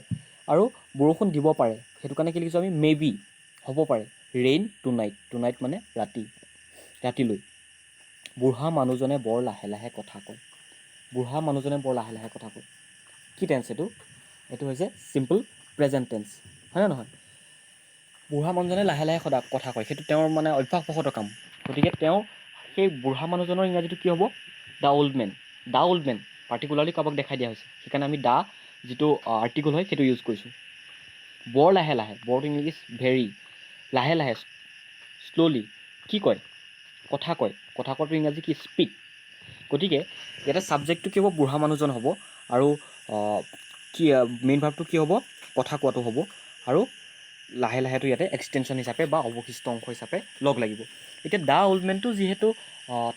আৰু বৰষুণ দিব পাৰে, সেইটো কাৰণে কি লিখিছোঁ আমি? মে বি, হ'ব পাৰে। Rain tonight, tonight মানে ৰাতি, ৰাতিলৈ। বুঢ়া মানুহজনে বৰ লাহে লাহে কথা কয়, বুঢ়া মানুহজনে বৰ লাহে লাহে কথা কয়। কি টেন্স এইটো? এইটো হৈছে চিম্পল প্ৰেজেণ্ট টেন্স, হয়নে নহয়? বুঢ়া মানুহজনে লাহে লাহে কথা কয়, সেইটো তেওঁৰ মানে অভ্যাসবশত কাম। গতিকে তেওঁ সেই বুঢ়া মানুহজনৰ ইংৰাজীটো কি হ'ব? The old men. The old men particularly কাৰোবাক দেখাই দিয়া হৈছে, সেইকাৰণে আমি দ্য যিটো আৰ্টিকল হয় সেইটো ইউজ কৰিছোঁ। বৰ লাহে লাহে, বৰটো ইংলিছ ভেৰি, লাহে লাহে শ্ল'লি, কি কয়? কথা কয়। কথা কোৱাটো ইংৰাজী কি? স্পীক। গতিকে ইয়াতে ছাবজেক্টটো কি হ'ব? বুঢ়া মানুহজন হ'ব, আৰু কি মেইন ভাৰ্বটো কি হ'ব? কথা কোৱাটো হ'ব, আৰু লাহে লাহেটো ইয়াতে এক্সটেনশ্যন হিচাপে বা অৱশিষ্ট অংশ হিচাপে লগ লাগিব। এতিয়া দ্য অল্ড মেনটো যিহেতু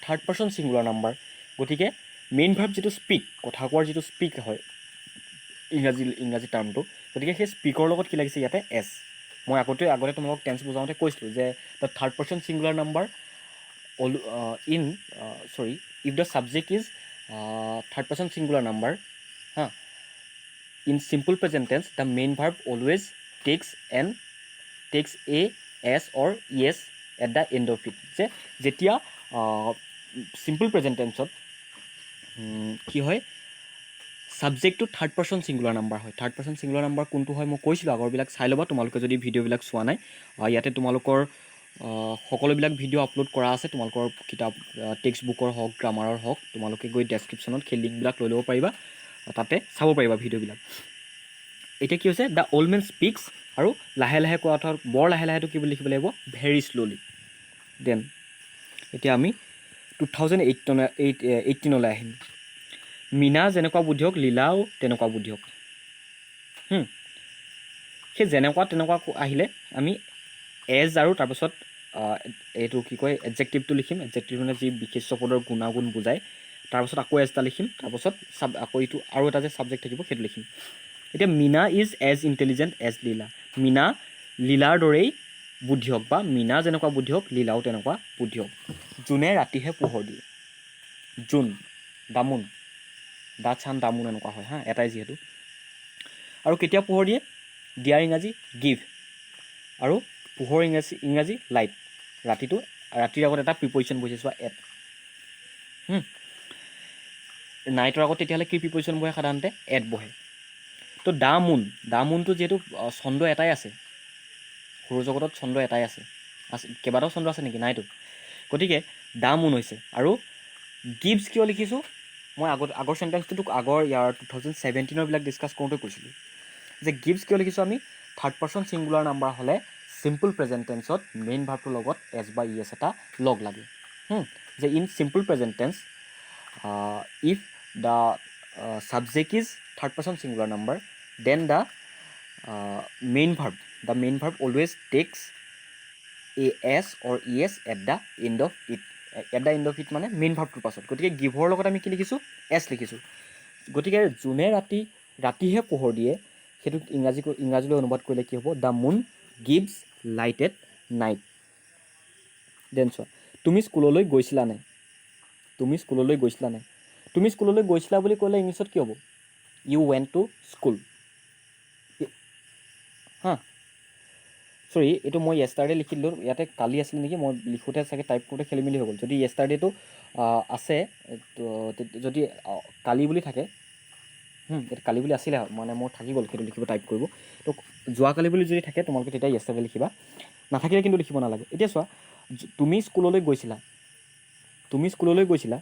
থাৰ্ড পাৰ্চন ছিংগুলাৰ নাম্বাৰ, গতিকে মেইন ভাৰ্ব যিটো স্পীক, কথা কোৱাৰ যিটো স্পীক হয় ইংৰাজী টাৰ্মটো, গতিকে সেই স্পীকৰ লগত কি লাগিছে ইয়াতে? এছ। মই আগতে তোমালোকক টেন্স বুজাওঁতে কৈছিলোঁ যে the third person singular number if the subject is third person singular number, in simple present tense the main verb always takes a s or es at the end of it. যে যেতিয়া simple present tenseত কি হয়? ছাবজেক্টটো third person singular number হয়। Third person singular number কোনটো হয় মই কৈছিলোঁ, আগৰবিলাক চাই ল'বা তোমালোকে যদি ভিডিঅ'বিলাক চোৱা নাই। ইয়াতে তোমালোকৰ সকলোবিলাক ভিডিঅ' আপলোড কৰা আছে, তোমালোকৰ কিতাপ টেক্সট বুকৰ হওক, গ্ৰামাৰৰ হওক, তোমালোকে গৈ ডেছক্ৰিপশ্যনত সেই লিংকবিলাক লৈ ল'ব পাৰিবা, তাতে চাব পাৰিবা ভিডিঅ'বিলাক। এতিয়া কি হৈছে? দ্য অল্ড মেন স্পীক্স, আৰু লাহে লাহে কোৱা অৰ্থ, বৰ লাহে লাহেটো কি বুলি লিখিব লাগিব? Very slowly. দেন এতিয়া আমি 2018 আহিম। মীনা যেনেকুৱা বুদ্ধি হওক, লীলাও তেনেকুৱা বুদ্ধি হওক। সেই যেনেকুৱা তেনেকুৱা আহিলে আমি এজ আৰু তাৰপাছত এইটো কি কয়? এডজেক্টিভটো লিখিম। এডজেক্টিভ মানে যি বিশেষ্য পদৰ গুণাগুণ বুজায়, তাৰপাছত আকৌ এজটা লিখিম, তাৰপাছত আকৌ এইটো আৰু এটা যে ছাবজেক্ট থাকিব সেইটো লিখিম। এতিয়া Meena is as intelligent as Leela. Meena লীলাৰ দৰেই বুদ্ধি হওক, বা মীনা যেনেকুৱা বুদ্ধি হওক লীলাও তেনেকুৱা বুদ্ধি হওক। জোনে ৰাতিহে পোহৰ দিয়ে। জোন, দামোন, দা চান দামোন এনেকুৱা হয় হা, এটাই যিহেতু। আৰু কেতিয়া পোহৰ দিয়ে? দিয়াৰ ইংৰাজী গিভ, আৰু পোহৰ ইংৰাজী লাইট। ৰাতিৰ আগত এটা প্ৰিপজিশ্যন বহিছে চোৱা, এট। নাইটৰ আগত তেতিয়াহ'লে কি প্ৰিপজিশ্যন বহে? সাধাৰণতে এট বহে। তো দা মুনটো যিহেতু চন্দ্ৰ এটাই আছে, সৌৰজগতত চন্দ্ৰ এটাই আছে, কেইবাটাও চন্দ্ৰ আছে নেকি? নাইতো। গতিকে দা মুন হৈছে। আৰু গিভছ কিয় লিখিছোঁ? মই আগৰ চেণ্টেন্সটোতো ইয়াৰ 2017 বিলাক ডিছকাছ কৰোঁতে কৈছিলোঁ যে গিভছ কিয় লিখিছোঁ আমি? থাৰ্ড পাৰ্চন ছিংগুলাৰ নাম্বাৰ হ'লে চিম্পল প্ৰেজেণ্ট টেন্সত মেইন ভাৰ্বটোৰ লগত এছ বা ই এছ এটা লগ লাগে। যে in simple present tense if the subject is third person singular number, then the main verb always takes a S or E S at the end of it. At the end of it মানে main ভাৰ্বটোৰ পাছত। গতিকে গিভৰ লগত আমি কি লিখিছোঁ? S লিখিছোঁ। গতিকে যোনে ৰাতিহে পোহৰ দিয়ে, সেইটো ইংৰাজীলৈ অনুবাদ কৰিলে কি হ'ব? The moon gives light at night. Then চোৱা, তুমি স্কুললৈ গৈছিলা নাই? তুমি স্কুললৈ গৈছিলা বুলি ক'লে ইংলিছত কি হ'ব? You went to school. হা, চৰি, এইটো মই য়েষ্টাৰডে লিখি দিলোঁ, ইয়াতে কালি আছিলে নেকি? মই লিখোঁতে চাগে টাইপ কৰোঁতে খেলি মেলি হৈ গ'ল। যদি য়েষ্টাৰডেটো আছে, যদি কালি বুলি থাকে, এইটো কালি বুলি আছিলে, মানে মোৰ থাকি গ'ল সেইটো লিখিব, টাইপ কৰিব। তো যোৱাকালি বুলি যদি থাকে তোমালোকে তেতিয়া য়েষ্টাৰডে লিখিবা, নাথাকিলে কিন্তু লিখিব নালাগে। এতিয়া চোৱা, তুমি স্কুললৈ গৈছিলা,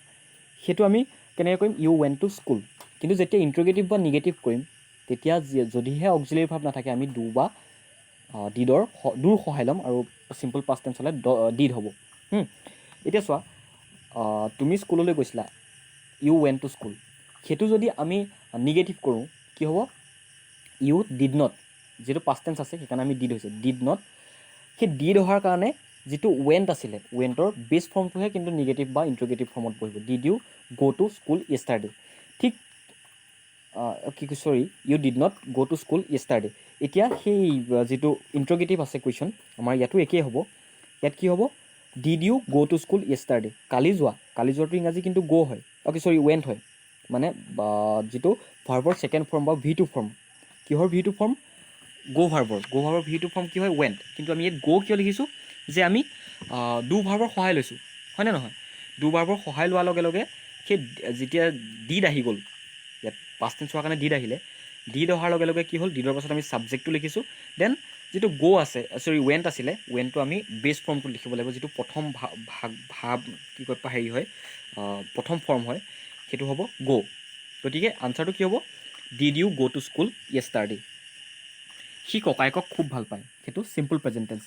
সেইটো আমি কেনেকৈ কৰিম? You went to school. কিন্তু যেতিয়া ইণ্ট্ৰগেটিভ বা নিগেটিভ কৰিম, তেতিয়া যদিহে অক্সিলাৰী ভাৰ্ব নাথাকে, আমি ডু বা ডিডৰ সহায় ল'ম, আৰু চিম্পল পাষ্ট টেন্স হ'লে ডিড হ'ব। এতিয়া চোৱা, তুমি স্কুললৈ গৈছিলা, ইউ ৱেণ্ট টু স্কুল, সেইটো যদি আমি নিগেটিভ কৰোঁ কি হ'ব? ইউ ডিড নট, যিটো পাষ্ট টেন্স আছে সেইকাৰণে আমি ডিড হৈছে, ডিড নট। সেই ডিড অহাৰ কাৰণে যিটো ৱেণ্ট আছিলে, ৱেণ্টৰ বেছ ফৰ্মটোহে কিন্তু নিগেটিভ বা ইণ্ট্ৰগেটিভ ফৰ্মত বহিব। Did you go' to school yesterday. ঠিক you did not go' to school yesterday. এতিয়া সেই যিটো ইণ্ট্ৰগেটিভ আছে কুৱেশ্যন, আমাৰ ইয়াতো একেই হ'ব। ইয়াত কি হ'ব? Did you go' to school য়েষ্টাৰডে। কালি যোৱাটো ইংৰাজী কিন্তু গ' হয়, ৱেণ্ট হয়। মানে যিটো ভাৰ্বৰ ছেকেণ্ড ফৰ্ম বা ভি টু ফৰ্ম। কিহৰ ভি টু ফৰ্ম? গ' ভাৰ্বৰ ভি টু ফৰ্ম কি হয়? ৱেণ্ট। কিন্তু আমি ইয়াত গ' কিয় লিখিছোঁ? যে আমি ডু ভাৰ্বৰ সহায় লৈছোঁ, হয়নে নহয়? ডু ভাৰ্বৰ সহায় লোৱাৰ লগে লগে সেই যেতিয়া ডিড আহি গ'ল, ইয়াত পাষ্ট টেন্স হোৱাৰ কাৰণে ডিড আহিলে, ডিড অহাৰ লগে লগে কি হ'ল? ডিডৰ পাছত আমি ছাবজেক্টটো লিখিছোঁ, দেন যিটো ৱেণ্ট আছিলে, ৱেণ্টটো আমি বেছ ফৰ্মটো লিখিব লাগিব, যিটো প্ৰথম প্ৰথম ফৰ্ম হয়, সেইটো হ'ব গ'। গতিকে আনচাৰটো কি হ'ব? Did you go' to school য়েষ্টাৰডে। সি ককায়েকক খুব ভাল পায়, সেইটো চিম্পল প্ৰেজেণ্ট টেন্স।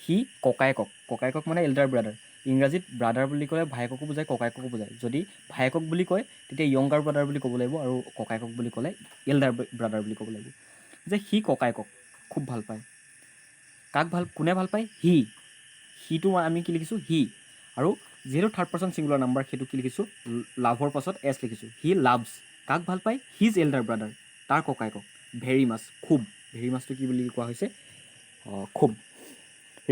সি ককায়েকক মানে এল্ডাৰ ব্ৰাদাৰ। ইংৰাজীত ব্ৰাদাৰ বুলি ক'লে ভায়েককো বুজায়, ককায়েককো বুজায়। যদি ভায়েকক বুলি কয় তেতিয়া য়ংগাৰ ব্ৰাদাৰ বুলি ক'ব লাগিব, আৰু ককায়েকক বুলি ক'লে এল্ডাৰ ব্ৰাদাৰ বুলি ক'ব লাগিব। যে সি ককায়েকক খুব ভাল পায়। কোনে ভাল পায়? সিটো আমি কি লিখিছোঁ? হি। আৰু যিহেতু থাৰ্ড পাৰ্চন ছিংগুলাৰ নাম্বাৰ, সেইটো কি লিখিছোঁ? লাভৰ পাছত এছ লিখিছোঁ। হি লাভছ, কাক ভাল পায়? হিজ এল্ডাৰ ব্ৰাদাৰ, তাৰ ককায়েকক। ভেৰি মাছ, খুব। ভেৰি মাছটো কি বুলি কোৱা হৈছে? খুব।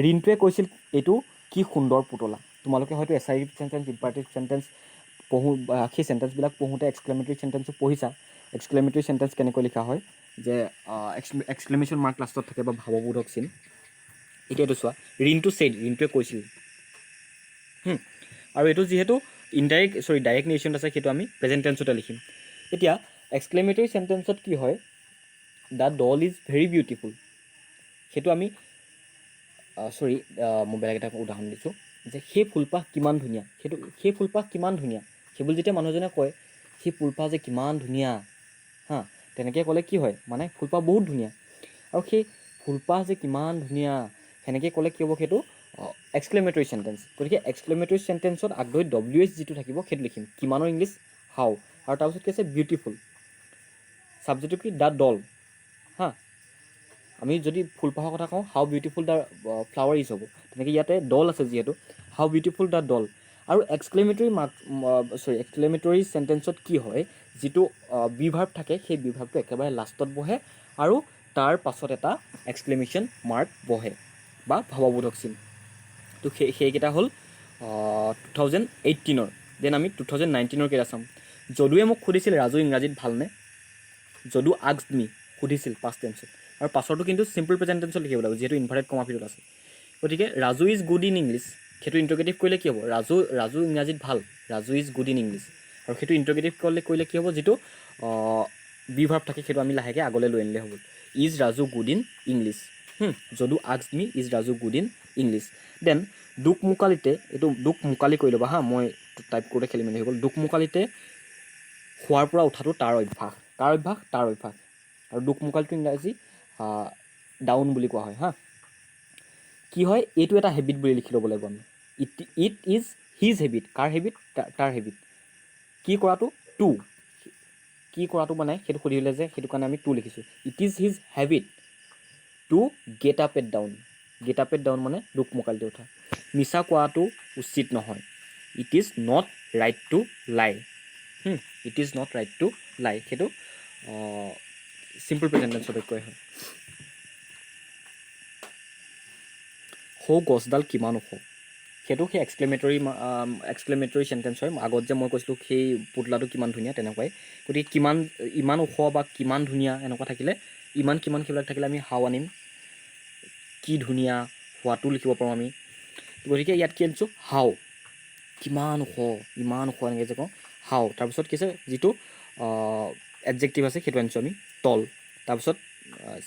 ৰিণ্টুৱে কৈছিল এইটো কি সুন্দৰ পুতলা। তোমালোকে হয়তো এছাইটিভ চেণ্টেন্স, ইম্পাৰেটিভ চেণ্টেন্স সেই চেণ্টেন্সবিলাক পঢ়োঁতে এক্সক্লেমেটৰী চেণ্টেন্সো পঢ়িছা। এক্সক্লেমেটৰী চেণ্টেন্স কেনেকৈ লিখা হয়? যে এক্সক্লেমেশ্যন মাৰ্ক লাষ্টত থাকে, বা ভাৱবোধক চিন। এতিয়াতো চোৱা, ৰিণ্টুৱে কৈছিল। আৰু এইটো যিহেতু ডাইৰেক্ট নেৰেশ্যন আছে, সেইটো আমি প্ৰেজেণ্ট টেন্সতে লিখিম। এতিয়া এক্সক্লেমেটৰী চেণ্টেন্সত কি হয়? The doll is very beautiful, সেইটো আমি মই বেলেগ এটা উদাহৰণ দিছোঁ, যে সেই ফুলপাহ কিমান ধুনীয়া। সেই ফুলপাহ কিমান ধুনীয়া, সেইবোৰ যেতিয়া মানুহজনে কয় সেই ফুলপাহ যে কিমান ধুনীয়া, তেনেকৈ ক'লে কি হয়? মানে ফুলপাহ বহুত ধুনীয়া। আৰু সেই ফুলপাহ যে কিমান ধুনীয়া সেনেকৈ ক'লে কি হ'ব? সেইটো এক্সক্লেমেটৰী চেণ্টেন্স। গতিকে এক্সক্লেমেটৰী চেণ্টেন্সত আগলৈ WH যিটো থাকিব সেইটো লিখিম। কিমানৰ ইংলিছ হাউ, আৰু তাৰপিছত কি আছে? বিউটিফুল। ছাবজেক্টটো কি? দ্য ডল। আমি যদি ফুলপাহৰ কথা কওঁ, হাউ বিউটিফুল দ্য ফ্লাৱাৰ ইজ হ'ব। তেনেকৈ ইয়াতে ডল আছে যিহেতু, হাউ বিউটিফুল দ্য ডল। আৰু এক্সক্লেমেটৰী চেণ্টেন্সত কি হয়? যিটো বি ভাৰ্ব থাকে সেই বি ভাৰ্বটো একেবাৰে লাষ্টত বহে আৰু তাৰ পাছত এটা এক্সক্লেমেশ্যন মাৰ্ক বহে বা ভাৱবোধক চিন। তো সেইকেইটা হ'ল 2018 দেন আমি 2019 কেইটা চাম। যদুৱে মোক সুধিছিল ৰাজু ইংৰাজীত ভালনে, যদু আস্কড মি, সুধিছিল পাষ্ট টেন্সত, আৰু পাছৰটো কিন্তু চিম্পল প্ৰেজেণ্ট টেন্সত লিখিব লাগিব যিহেতু ইনভাৰ্টেড কমা পিৰিয়ড আছে। গতিকে Raju is good in English, সেইটো ইণ্টাৰগেটিভ কৰিলে কি হ'ব, ৰাজু ইংৰাজীত ভাল, Raju is good in English. আৰু সেইটো ইণ্টাৰগেটিভ কৰিলে কি হ'ব, যিটো বি ভাৰ্ব থাকে সেইটো আমি লাহেকৈ আগলৈ লৈ আনিলে হ'ব। Is Raju good in English. Jadu asked me is Raju good in English. Then দোকমোকালিতে, এইটো দোকমোকালি কৰি ল'বা হা, মই টাইপ কৰোঁতে খেলি মেলি হৈ গ'ল। দোকমোকালিতে শোৱাৰ পৰা উঠাটো তাৰ অভ্যাস, কাৰ অভ্যাস, তাৰ অভ্যাস। আৰু দোকমোকালিটো ইংৰাজী ডাউন বুলি কোৱা হয় হা। কি হয়, এইটো এটা হেবিট বুলি লিখি ল'ব লাগিব আমি। It is his habit, car habit, তাৰ হেবিট। কি কৰাটো, টু, কি কৰাটো মানে সেইটো সুধিলে যে সেইটো কাৰণে আমি টু লিখিছোঁ। It is his habit to get up at down, get up at down মানে দোকমোকালিতে উঠা। মিছা কোৱাটো উচিত নহয়, it is not right to lie. It is not right to lie, সেইটো চিম্পল প্ৰেজেণ্ট টেন্সত কয় হয়। সৌ গছডাল কিমান ওখ, সেইটো সেই এক্সক্লেমেটৰী চেণ্টেন্স হয়। আগত যে মই কৈছিলোঁ সেই পুতলাটো কিমান ধুনীয়া, তেনেকুৱাই। গতিকে ইমান ওখ বা কিমান ধুনীয়া এনেকুৱা থাকিলে, কিমান সেইবিলাক থাকিলে আমি হাও আনিম, কি ধুনীয়া, হোৱাটো লিখিব পাৰোঁ আমি। গতিকে ইয়াত কি আনিছোঁ, হাও, কিমান ওখ, ইমান ওখ এনেকৈ যে কওঁ, হাও। তাৰপিছত কি আছে, যিটো এডজেক্টিভ আছে সেইটো আনিছোঁ আমি, টল। তাৰপিছত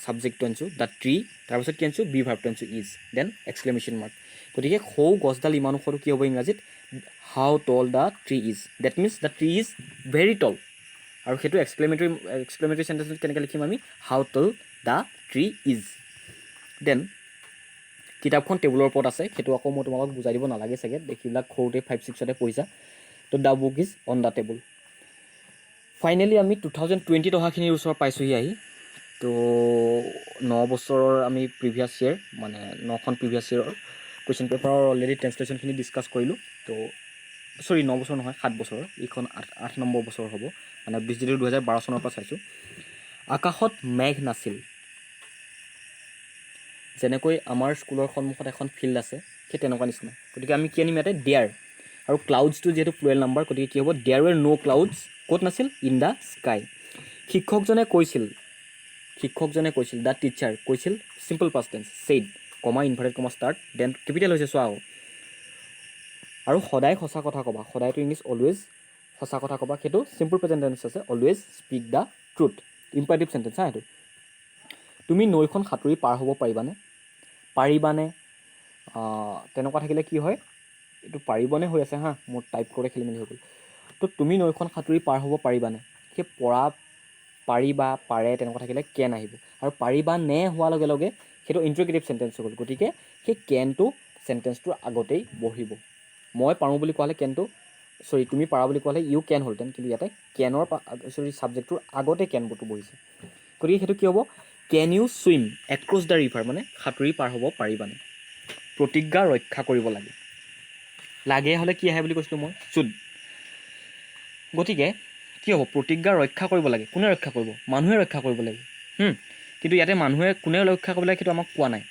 ছাবজেক্টটো আনিছোঁ দ্য ট্ৰী, তাৰপিছত কি আনিছোঁ, বি ভাৰ্বটো আনিছোঁ ইজ, দেন এক্সক্লেমেশ্যন মাৰ্ক। গতিকে সৌ গছডাল ইমান ওখটো কি হ'ব ইংৰাজীত, how tall the tree is. That means the tree is very tall. আৰু সেইটো এক্সক্লেমেটৰী চেণ্টেন্সত কেনেকৈ লিখিম আমি, how tall the tree is. Then কিতাপখন টেবুলৰ ওপৰত আছে, সেইটো আকৌ মই তোমালোকক বুজাই দিব নালাগে চাগে, এইবিলাক সৰুতে 5-6 পঢ়িছা। তো the book is on the table. Finally আমি 2020 অহাখিনিৰ ওচৰত পাইছোঁহি আহি। তো 9 বছৰৰ আমি প্ৰিভিয়াছ ইয়েৰ, মানে 9খন প্ৰিভিয়াছ ইয়েৰৰ কুৱেশ্যন পেপাৰৰ অলৰেডি ট্ৰেঞ্চলেশ্যনখিনি ডিছকাছ কৰিলোঁ। তো 9 বছৰ নহয়, 7 বছৰৰ, এইখন 8 নম্বৰ বছৰ হ'ব, মানে 2012 চনৰ পৰা চাইছোঁ। আকাশত মেঘ নাছিল, যেনেকৈ আমাৰ স্কুলৰ সন্মুখত এখন ফিল্ড আছে সেই তেনেকুৱা নিচিনা। গতিকে আমি কি আনিম ইয়াতে, দেয়াৰ। আৰু ক্লাউডছটো যিহেতু প্লুৰেল নাম্বাৰ, গতিকে কি হ'ব, দেয়াৰ ৱেৰ ন' ক্লাউডছ, ক'ত নাছিল, ইন দ্য স্কাই। শিক্ষকজনে কৈছিল, দ্য টিচাৰ কৈছিল, চিম্পল পাষ্ট টেন্স, ছেইড, কমা ইনভাৰ্টেড কমা ষ্টাৰ্ট, দেন কেপিটেল হৈছে, চোৱা আকৌ। আৰু সদায় সঁচা কথা ক'বা, সদায়টো ইংলিছ অলৱেজ, সঁচা কথা ক'বা, সেইটো চিম্পল প্ৰেজেণ্ট টেন্স আছে, always speak the truth, imperative sentence হা। সেইটো তুমি নৈখন সাঁতুৰি পাৰ হ'ব পাৰিবানে, তেনেকুৱা থাকিলে কি হয়, এইটো পাৰিবনে হৈ আছে হা, মোৰ টাইপ কৰি খেলি মেলি হৈ গ'ল। তো তুমি নৈখন সাঁতুৰি পাৰ হ'ব পাৰিবানে, সেই পাৰিবা, পাৰে তেনেকুৱা থাকিলে কেন আহিব। আৰু পাৰিবা নে হোৱাৰ লগে লগে সেইটো ইণ্টাৰগেটিভ চেণ্টেন্স হৈ গ'ল, গতিকে সেই কেনটো চেণ্টেন্সটোৰ আগতেই বহিব। মই পাৰোঁ বুলি কোৱা হ'লে কেনটো, তুমি পাৰা বুলি কোৱা হ'লে ইউ কেন হ'লহেঁতেন, কিন্তু ইয়াতে কেনৰ ছাবজেক্টটোৰ আগতে কেনটো বহিছে। গতিকে সেইটো কি হ'ব, can you swim across the river, মানে সাঁতুৰি পাৰ হ'ব পাৰিবানে। প্ৰতিজ্ঞা ৰক্ষা কৰিব লাগে হ'লে কি আহে বুলি কৈছিলোঁ মই, শুড। গতিকে কি হ'ব, প্ৰতিজ্ঞা ৰক্ষা কৰিব লাগে, কোনে ৰক্ষা কৰিব, মানুহে ৰক্ষা কৰিব লাগিব। কিন্তু ইয়াতে মানুহে কোনে ৰক্ষা কৰিব লাগে সেইটো আমাক কোৱা নাই।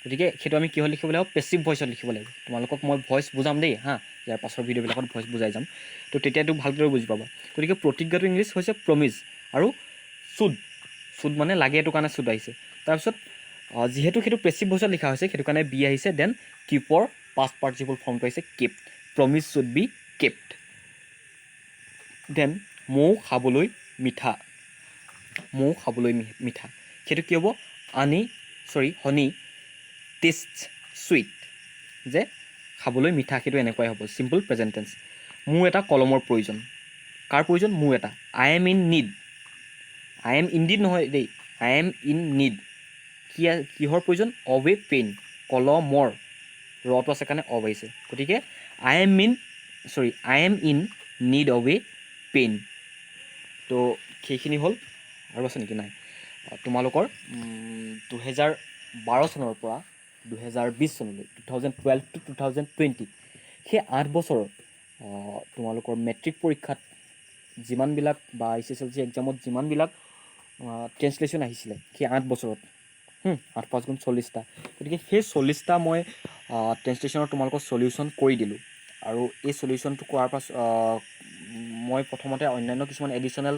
গতিকে সেইটো আমি কিহত লিখিব লাগিব, পেছিভ ভইচত লিখিব লাগিব। তোমালোকক মই ভইচ বুজাম দেই হা, ইয়াৰ পাছৰ ভিডিঅ'বিলাকত ভইচ বুজাই যাম, তো তেতিয়াতো ভালদৰে বুজি পাবা। গতিকে প্ৰতিজ্ঞাটো ইংলিছ হৈছে প্ৰমিজ, আৰু শুড মানে লাগে, এইটো কাৰণে শুড আহিছে। তাৰপিছত যিহেতু সেইটো পেছিভ ভইচত লিখা হৈছে সেইটো কাৰণে বি আহিছে, দেন কিপৰ পাষ্ট পাৰ্টিচিপল ফৰ্মটো আহিছে kept, promise should be kept. Then মৌ খাবলৈ মিঠা, সেইটো কি হ'ব, হনি টেষ্ট চুইট, যে খাবলৈ মিঠা, সেইটো এনেকুৱাই হ'ব, চিম্পল প্ৰেজেণ্ট টেন্স। মোৰ এটা কলমৰ প্ৰয়োজন, কাৰ প্ৰয়োজন, মোৰ এটা। I am in need, I am indeed নহয় দেই, আই এম ইন নিড, কিহৰ প্ৰয়োজন, অৱ এ পেইন, কলমৰ, ৰটো আছে কাৰণে অৱ আহিছে। গতিকে I am in need of A pain. তো সেইখিনি হ'ল, আৰু আছে নেকি, নাই। তোমালোকৰ 2012 চনৰ পৰা 2020 চনলৈ, 2012 to 2020, সেই 8 বছৰৰ তোমালোকৰ মেট্ৰিক পৰীক্ষাত যিমানবিলাক বা SSLC এক্সামত যিমানবিলাক ট্ৰেঞ্চলেশ্যন আহিছিলে সেই 8 বছৰত 8 5 গুণ 40টা, গতিকে সেই 40টা মই ট্ৰেঞ্চলেশ্যনৰ তোমালোকৰ চলিউশ্যন কৰি দিলোঁ। আৰু এই চলিউশ্যনটো কৰাৰ পাছত মই প্ৰথমতে অন্যান্য কিছুমান এডিশ্যনেল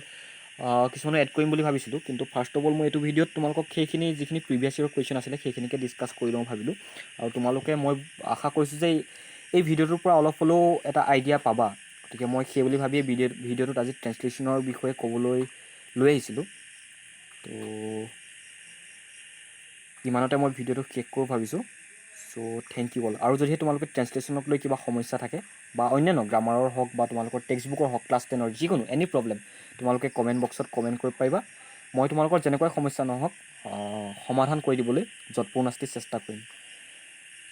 কিছুমানে এড কৰিম বুলি ভাবিছিলোঁ, কিন্তু ফাৰ্ষ্ট অফ অল মই এইটো ভিডিঅ'ত তোমালোকক সেইখিনি যিখিনি প্ৰিভিয়াছ ইয়েৰৰ কুৱেশ্যন আছিলে সেইখিনিকে ডিছকাছ কৰি লওঁ ভাবিলোঁ। আৰু তোমালোকে মই আশা কৰিছোঁ যে এই ভিডিঅ'টোৰ পৰা অলপ হ'লেও এটা আইডিয়া পাবা। গতিকে মই সেই বুলি ভাবিয়ে ভিডিঅ'টোত আজি ট্ৰেঞ্চলেশ্যনৰ বিষয়ে ক'বলৈ লৈ আহিছিলোঁ। তো ইমানতে মই ভিডিঅ'টো শেষ কৰোঁ ভাবিছোঁ। চ' থেংক ইউ অল। আৰু যদিহে তোমালোকে ট্ৰেঞ্চলেশ্যনক লৈ কিবা সমস্যা থাকে বা অন্যান্য গ্ৰামাৰৰ হওক বা তোমালোকৰ টেক্সট বুকৰ হওক, ক্লাছ 10ৰ যিকোনো এনি প্ৰব্লেম, তোমালোকে কমেণ্ট বক্সত কমেণ্ট কৰিব পাৰিবা। মই তোমালোকৰ যেনেকুৱাই সমস্যা নহওক সমাধান কৰি দিবলৈ যৎপৰোনাস্তি চেষ্টা কৰিম।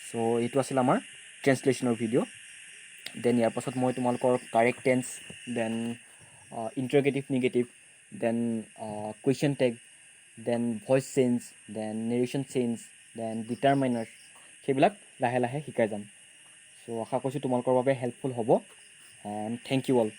চ' এইটো আছিল আমাৰ ট্ৰেঞ্চলেশ্যনৰ ভিডিঅ'। দেন ইয়াৰ পাছত মই তোমালোকৰ correct tense, then interrogative negative, then question tag, then voice change, then narration change, then determiner, সেইবিলাক লাহে লাহে শিকাই যাম। চ' আশা কৰিছোঁ তোমালোকৰ বাবে হেল্পফুল হ'ব। And thank you all.